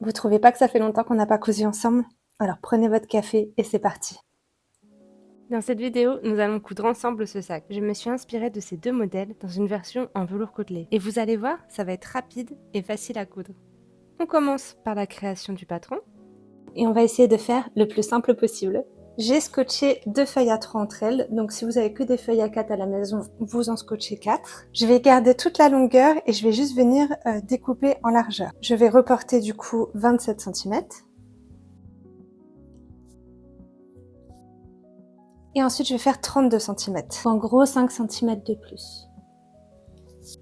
Vous trouvez pas que ça fait longtemps qu'on n'a pas cousu ensemble? Alors prenez votre café et c'est parti. Dans cette vidéo, nous allons coudre ensemble ce sac. Je me suis inspirée de ces deux modèles dans une version en velours côtelé. Et vous allez voir, ça va être rapide et facile à coudre. On commence par la création du patron. Et on va essayer de faire le plus simple possible. J'ai scotché 2 feuilles à 3 entre elles, donc si vous avez que des feuilles à 4 à la maison, vous en scotchez 4. Je vais garder toute la longueur et je vais juste venir découper en largeur. Je vais reporter du coup 27 cm. Et ensuite je vais faire 32 cm. En gros 5 cm de plus.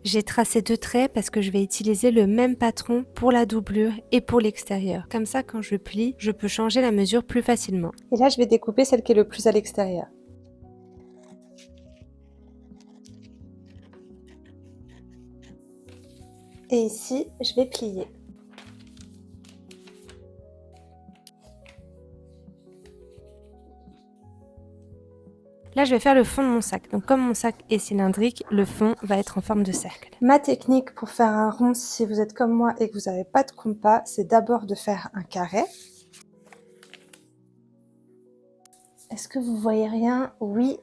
J'ai tracé 2 traits parce que je vais utiliser le même patron pour la doublure et pour l'extérieur. Comme ça, quand je plie, je peux changer la mesure plus facilement. Et là, je vais découper celle qui est le plus à l'extérieur. Et ici, je vais plier. Là, je vais faire le fond de mon sac. Donc, comme mon sac est cylindrique, le fond va être en forme de cercle. Ma technique pour faire un rond, si vous êtes comme moi et que vous n'avez pas de compas, c'est d'abord de faire un carré. Est-ce que vous voyez rien? Oui.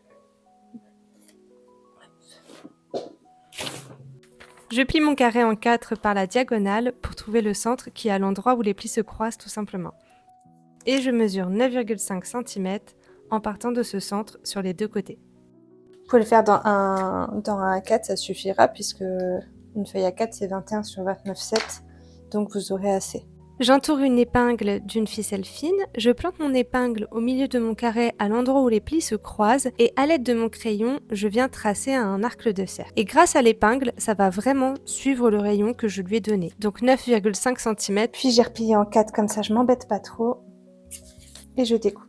Je plie mon carré en 4 par la diagonale pour trouver le centre qui est à l'endroit où les plis se croisent tout simplement. Et je mesure 9,5 cm en partant de ce centre sur les deux côtés. Vous pouvez le faire dans un A4, ça suffira puisque une feuille A4 c'est 21 sur 29,7, donc vous aurez assez. J'entoure une épingle d'une ficelle fine, je plante mon épingle au milieu de mon carré à l'endroit où les plis se croisent et à l'aide de mon crayon, je viens tracer un arc de cercle. Et grâce à l'épingle, ça va vraiment suivre le rayon que je lui ai donné. Donc 9,5 cm, puis j'ai replié en 4 comme ça je m'embête pas trop et je découpe.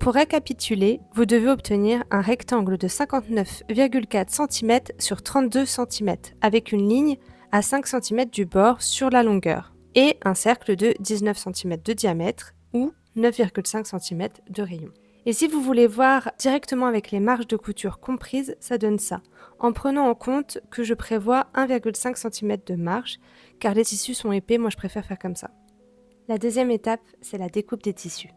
Pour récapituler, vous devez obtenir un rectangle de 59,4 cm sur 32 cm avec une ligne à 5 cm du bord sur la longueur et un cercle de 19 cm de diamètre ou 9,5 cm de rayon. Et si vous voulez voir directement avec les marges de couture comprises, ça donne ça, en prenant en compte que je prévois 1,5 cm de marge, car les tissus sont épais, moi je préfère faire comme ça. La deuxième étape, c'est la découpe des tissus.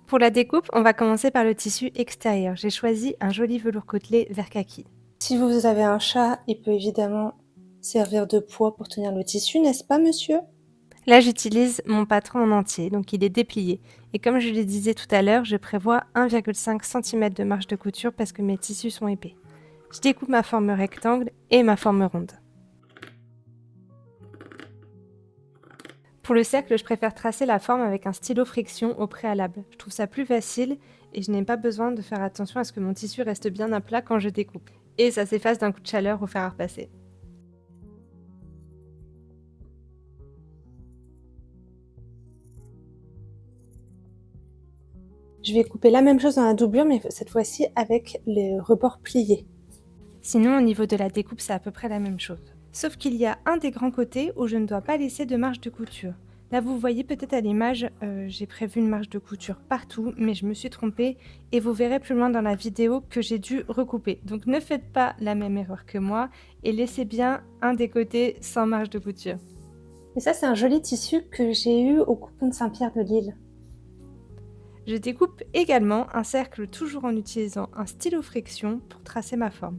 Pour la découpe, on va commencer par le tissu extérieur. J'ai choisi un joli velours côtelé vert kaki. Si vous avez un chat, il peut évidemment servir de poids pour tenir le tissu, n'est-ce pas, monsieur? Là, j'utilise mon patron en entier, donc il est déplié. Et comme je le disais tout à l'heure, je prévois 1,5 cm de marge de couture parce que mes tissus sont épais. Je découpe ma forme rectangle et ma forme ronde. Pour le cercle, je préfère tracer la forme avec un stylo friction au préalable. Je trouve ça plus facile et je n'ai pas besoin de faire attention à ce que mon tissu reste bien à plat quand je découpe. Et ça s'efface d'un coup de chaleur au fer à repasser. Je vais couper la même chose dans la doublure, mais cette fois-ci avec les rebords pliés. Sinon, au niveau de la découpe, c'est à peu près la même chose. Sauf qu'il y a un des grands côtés où je ne dois pas laisser de marge de couture. Là, vous voyez peut-être à l'image, j'ai prévu une marge de couture partout, mais je me suis trompée et vous verrez plus loin dans la vidéo que j'ai dû recouper. Donc ne faites pas la même erreur que moi et laissez bien un des côtés sans marge de couture. Et ça, c'est un joli tissu que j'ai eu au coupon de Saint-Pierre de Lille. Je découpe également un cercle toujours en utilisant un stylo friction pour tracer ma forme.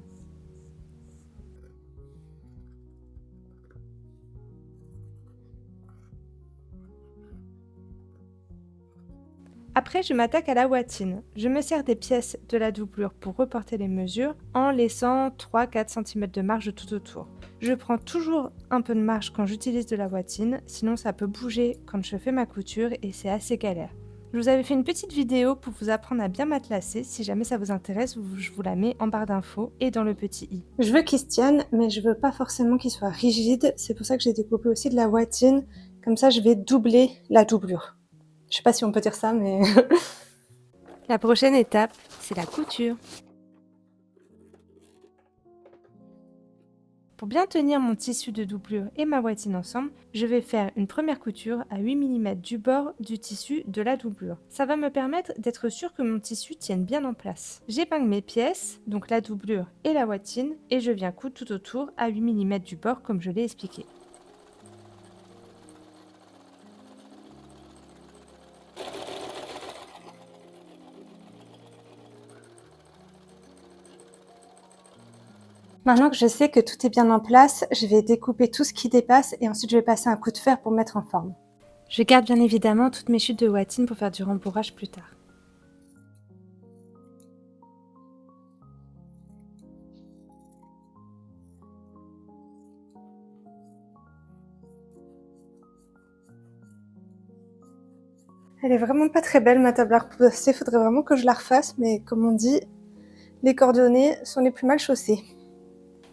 Après, je m'attaque à la watine. Je me sers des pièces de la doublure pour reporter les mesures en laissant 3-4 cm de marge tout autour. Je prends toujours un peu de marge quand j'utilise de la watine, sinon ça peut bouger quand je fais ma couture et c'est assez galère. Je vous avais fait une petite vidéo pour vous apprendre à bien matelacer. Si jamais ça vous intéresse, je vous la mets en barre d'infos et dans le petit i. Je veux qu'il se tienne, mais je veux pas forcément qu'il soit rigide. C'est pour ça que j'ai découpé aussi de la watine. Comme ça, je vais doubler la doublure. Je sais pas si on peut dire ça, mais... La prochaine étape, c'est la couture. Pour bien tenir mon tissu de doublure et ma bottine ensemble, je vais faire une première couture à 8 mm du bord du tissu de la doublure. Ça va me permettre d'être sûr que mon tissu tienne bien en place. J'épingle mes pièces, donc la doublure et la bottine, et je viens coudre tout autour à 8 mm du bord comme je l'ai expliqué. Maintenant que je sais que tout est bien en place, je vais découper tout ce qui dépasse et ensuite je vais passer un coup de fer pour mettre en forme. Je garde bien évidemment toutes mes chutes de bottine pour faire du rembourrage plus tard. Elle est vraiment pas très belle ma table à repasser, faudrait vraiment que je la refasse, mais comme on dit, les cordonniers sont les plus mal chaussés.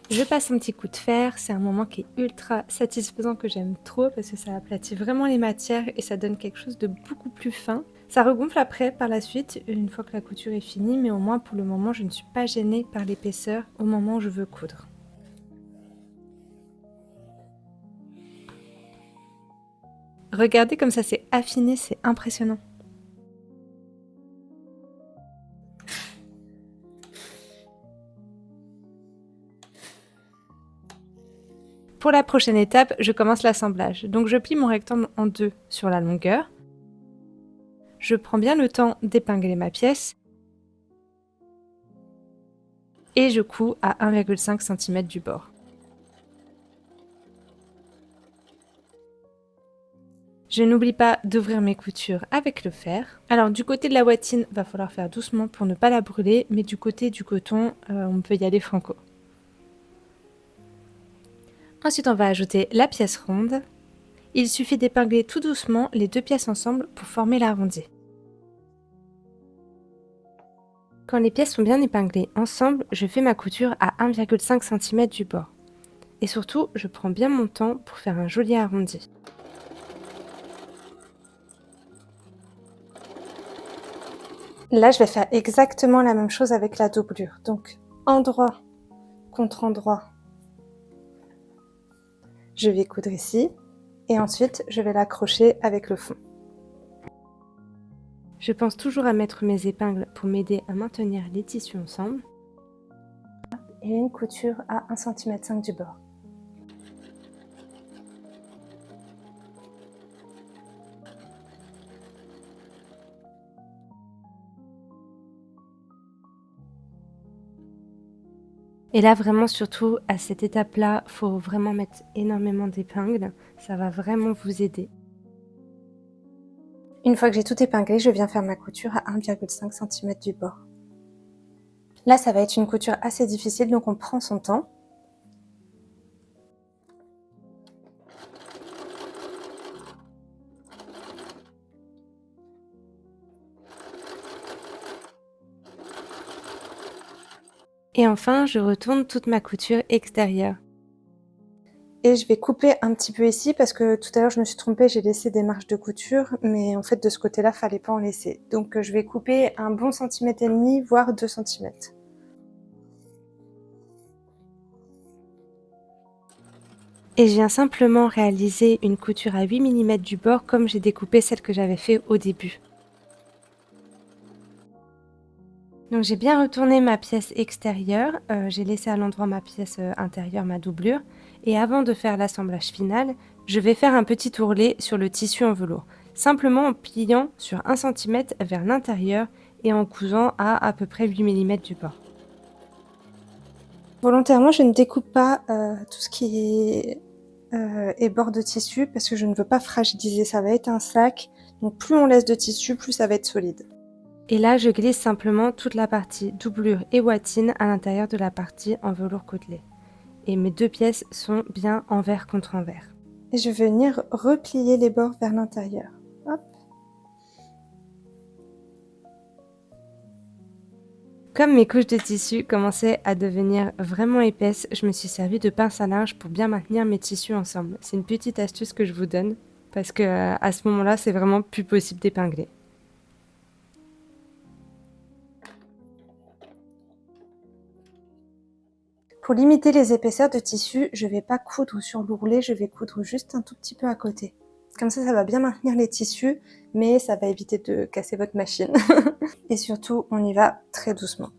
Je passe un petit coup de fer, c'est un moment qui est ultra satisfaisant que j'aime trop parce que ça aplatit vraiment les matières et ça donne quelque chose de beaucoup plus fin. Ça regonfle après par la suite une fois que la couture est finie, mais au moins pour le moment je ne suis pas gênée par l'épaisseur au moment où je veux coudre. Regardez comme ça s'est affiné, c'est impressionnant. Pour la prochaine étape, je commence l'assemblage. Donc je plie mon rectangle en deux sur la longueur. Je prends bien le temps d'épingler ma pièce et je couds à 1,5 cm du bord. Je n'oublie pas d'ouvrir mes coutures avec le fer. Alors du côté de la bottine, va falloir faire doucement pour ne pas la brûler, mais du côté du coton, on peut y aller franco. Ensuite, on va ajouter la pièce ronde. Il suffit d'épingler tout doucement les deux pièces ensemble pour former l'arrondi. Quand les pièces sont bien épinglées ensemble, je fais ma couture à 1,5 cm du bord. Et surtout, je prends bien mon temps pour faire un joli arrondi. Là, je vais faire exactement la même chose avec la doublure. Donc, endroit contre endroit, je vais coudre ici et ensuite je vais l'accrocher avec le fond. Je pense toujours à mettre mes épingles pour m'aider à maintenir les tissus ensemble. Et une couture à 1,5 cm du bord. Et là, vraiment, surtout, à cette étape-là, il faut vraiment mettre énormément d'épingles. Ça va vraiment vous aider. Une fois que j'ai tout épinglé, je viens faire ma couture à 1,5 cm du bord. Là, ça va être une couture assez difficile, donc on prend son temps. Et enfin, je retourne toute ma couture extérieure. Et je vais couper un petit peu ici parce que tout à l'heure je me suis trompée, j'ai laissé des marges de couture, mais en fait de ce côté-là, fallait pas en laisser. Donc je vais couper un bon centimètre et demi, voire 2 cm. Et je viens simplement réaliser une couture à 8 mm du bord comme j'ai découpé celle que j'avais fait au début. Donc j'ai bien retourné ma pièce extérieure, j'ai laissé à l'endroit ma pièce intérieure, ma doublure. Et avant de faire l'assemblage final, je vais faire un petit ourlet sur le tissu en velours. Simplement en pliant sur 1 cm vers l'intérieur et en cousant à peu près 8 mm du bord. Volontairement, je ne découpe pas tout ce qui est bord de tissu parce que je ne veux pas fragiliser, ça va être un sac. Donc plus on laisse de tissu, plus ça va être solide. Et là, je glisse simplement toute la partie doublure et bottine à l'intérieur de la partie en velours côtelé. Et mes deux pièces sont bien envers contre envers. Et je vais venir replier les bords vers l'intérieur. Hop. Comme mes couches de tissu commençaient à devenir vraiment épaisses, je me suis servi de pince à linge pour bien maintenir mes tissus ensemble. C'est une petite astuce que je vous donne parce que à ce moment-là, c'est vraiment plus possible d'épingler. Pour limiter les épaisseurs de tissu, je vais pas coudre sur l'ourlet, je vais coudre juste un tout petit peu à côté. Comme ça va bien maintenir les tissus, mais ça va éviter de casser votre machine. Et surtout, on y va très doucement.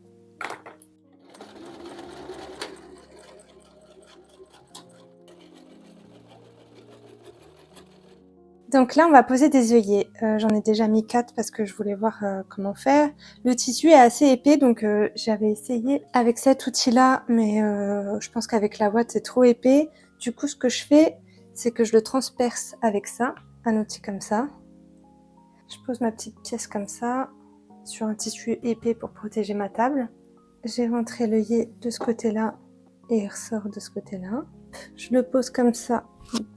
Donc là, on va poser des œillets. J'en ai déjà mis 4 parce que je voulais voir comment faire. Le tissu est assez épais, donc j'avais essayé avec cet outil-là, mais je pense qu'avec la boîte, c'est trop épais. Du coup, ce que je fais, c'est que je le transperce avec ça, un outil comme ça. Je pose ma petite pièce comme ça, sur un tissu épais pour protéger ma table. J'ai rentré l'œillet de ce côté-là et il ressort de ce côté-là. Je le pose comme ça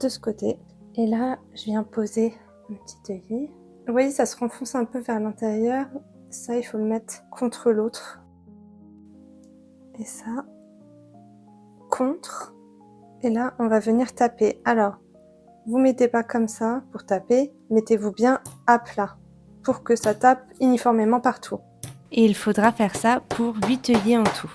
de ce côté. Et là, je viens poser un petit œillet. Vous voyez, ça se renfonce un peu vers l'intérieur. Ça, il faut le mettre contre l'autre. Et ça, contre. Et là, on va venir taper. Alors, vous mettez pas comme ça pour taper. Mettez-vous bien à plat pour que ça tape uniformément partout. Et il faudra faire ça pour 8 œillets en tout.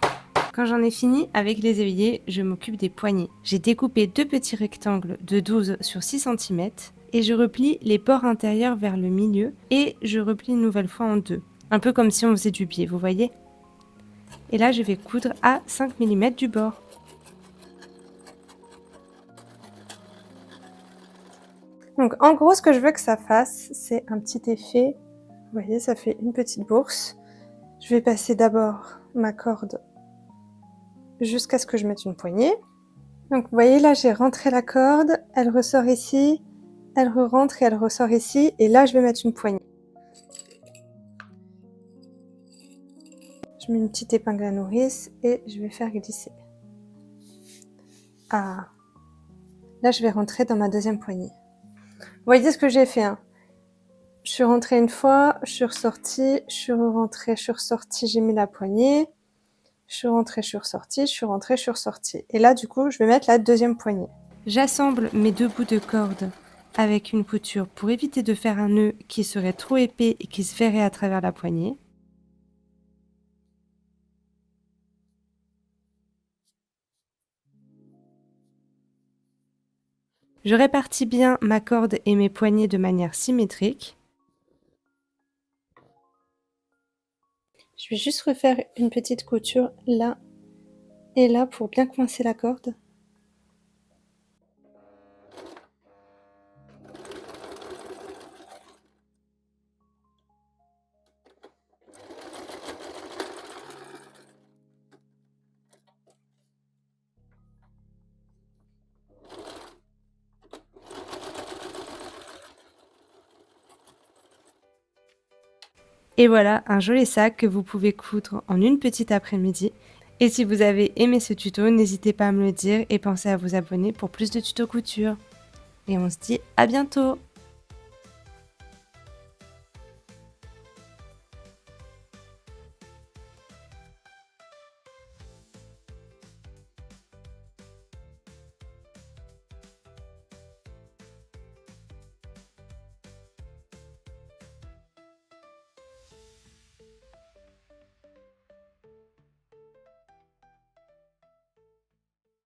Quand j'en ai fini avec les œillets, je m'occupe des poignées. J'ai découpé 2 petits rectangles de 12 sur 6 cm et je replie les bords intérieurs vers le milieu et je replie une nouvelle fois en deux. Un peu comme si on faisait du biais, vous voyez? Et là, je vais coudre à 5 mm du bord. Donc en gros, ce que je veux que ça fasse, c'est un petit effet. Vous voyez, ça fait une petite bourse. Je vais passer d'abord ma corde jusqu'à ce que je mette une poignée. Donc vous voyez là, j'ai rentré la corde, elle ressort ici, elle re-rentre et elle ressort ici, et là je vais mettre une poignée. Je mets une petite épingle à nourrice et je vais faire glisser. Ah, là je vais rentrer dans ma deuxième poignée. Vous voyez ce que j'ai fait, hein? Je suis rentrée une fois, je suis ressortie, je suis rentrée, je suis ressortie, j'ai mis la poignée. Je suis rentrée, je suis ressortie, je suis rentrée, je suis ressortie. Et là, du coup, je vais mettre la deuxième poignée. J'assemble mes 2 bouts de corde avec une couture pour éviter de faire un nœud qui serait trop épais et qui se verrait à travers la poignée. Je répartis bien ma corde et mes poignées de manière symétrique. Je vais juste refaire une petite couture là et là pour bien coincer la corde. Et voilà un joli sac que vous pouvez coudre en une petite après-midi. Et si vous avez aimé ce tuto, n'hésitez pas à me le dire et pensez à vous abonner pour plus de tutos couture. Et on se dit à bientôt!